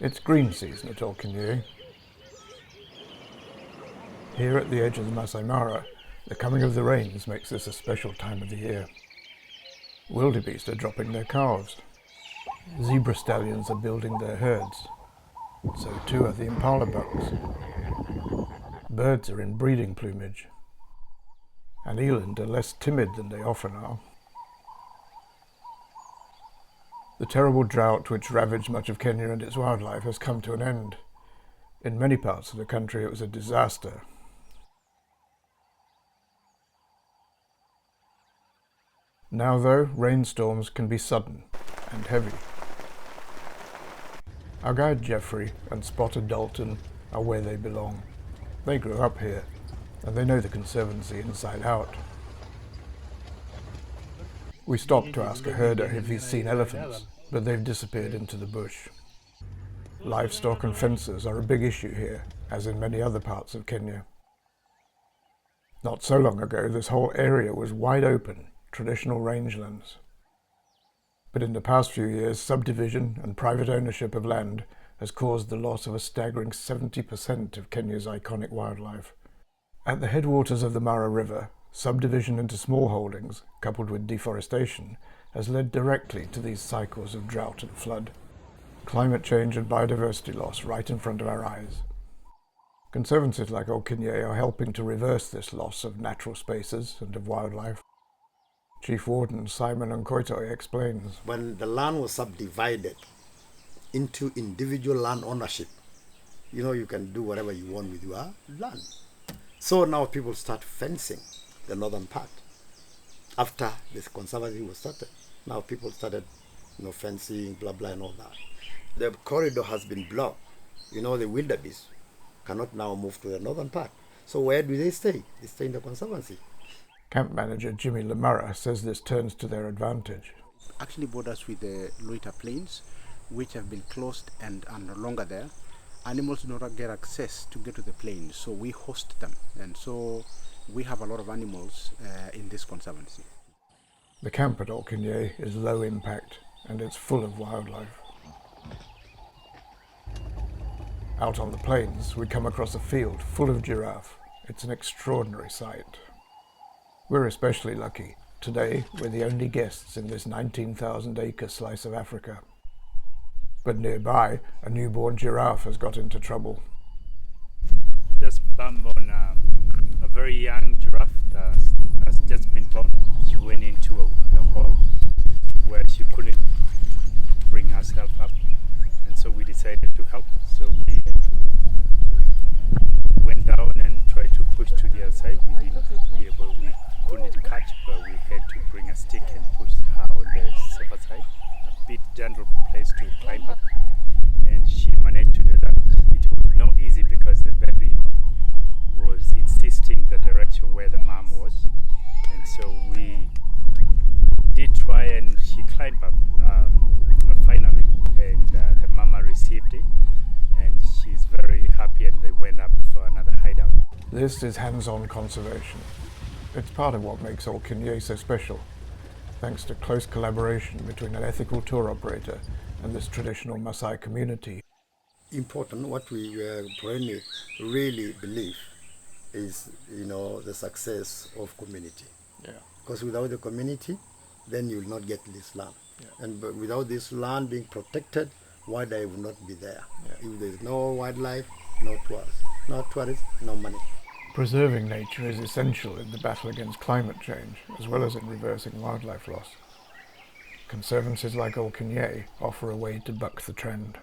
It's green season at Kinyei. Here at the edge of the Masai Mara, the coming of the rains makes this a special time of the year. Wildebeest are dropping their calves. Zebra stallions are building their herds. So too are the impala bucks. Birds are in breeding plumage. And eland are less timid than they often are. The terrible drought which ravaged much of Kenya and its wildlife has come to an end. In many parts of the country it was a disaster. Now though, rainstorms can be sudden and heavy. Our guide Geoffrey and Spotter Dalton are where they belong. They grew up here, and they know the Conservancy inside out. We stopped to ask a herder if he's seen elephants, but they've disappeared into the bush. Livestock and fences are a big issue here, as in many other parts of Kenya. Not so long ago, this whole area was wide open, traditional rangelands. But in the past few years, subdivision and private ownership of land has caused the loss of a staggering 70% of Kenya's iconic wildlife. At the headwaters of the Mara River, subdivision into small holdings, coupled with deforestation, has led directly to these cycles of drought and flood. Climate change and biodiversity loss right in front of our eyes. Conservancies like Kinyei are helping to reverse this loss of natural spaces and of wildlife. Chief Warden Simon Nkoitoi explains. When the land was subdivided into individual land ownership, you can do whatever you want with your land. So now people start fencing the northern part. After this conservancy was started, now people started fencing, blah, blah, and all that. The corridor has been blocked. The wildebeest cannot now move to the northern part. So where do they stay? They stay in the conservancy. Camp manager Jimmy Lamara says this turns to their advantage. Actually borders with the Loita Plains, which have been closed and are no longer there. Animals do not get access to get to the plains, so we host them. And so we have a lot of animals in this conservancy. The camp at Kinyei is low impact and it's full of wildlife. Out on the plains, we come across a field full of giraffe. It's an extraordinary sight. We're especially lucky. Today, we're the only guests in this 19,000-acre slice of Africa. But nearby, a newborn giraffe has got into trouble. Just bump on a very young giraffe that has just been born. She went into a hole where she couldn't bring herself up, and so we decided to help. So we went down and tried to push to the other side. We couldn't catch, but we had to bring a stick and push her on the safer side. A bit gentle place to climb up, and she managed to do that. It was not easy because the baby was insisting the direction where the mom was, and so we did try, and she climbed up finally, and the mama received it, and she's very happy, and they went up for another hideout. This is hands-on conservation. It's part of what makes Kinyei so special, thanks to close collaboration between an ethical tour operator and this traditional Masai community. Important, what we really believe is, the success of community. Yeah. Because without the community, then you will not get this land. Yeah. And without this land being protected, wildlife will not be there. Yeah. If there is no wildlife, no tourists. No tourists, no money. Preserving nature is essential in the battle against climate change, as well as in reversing wildlife loss. Conservancies like Kinyei offer a way to buck the trend.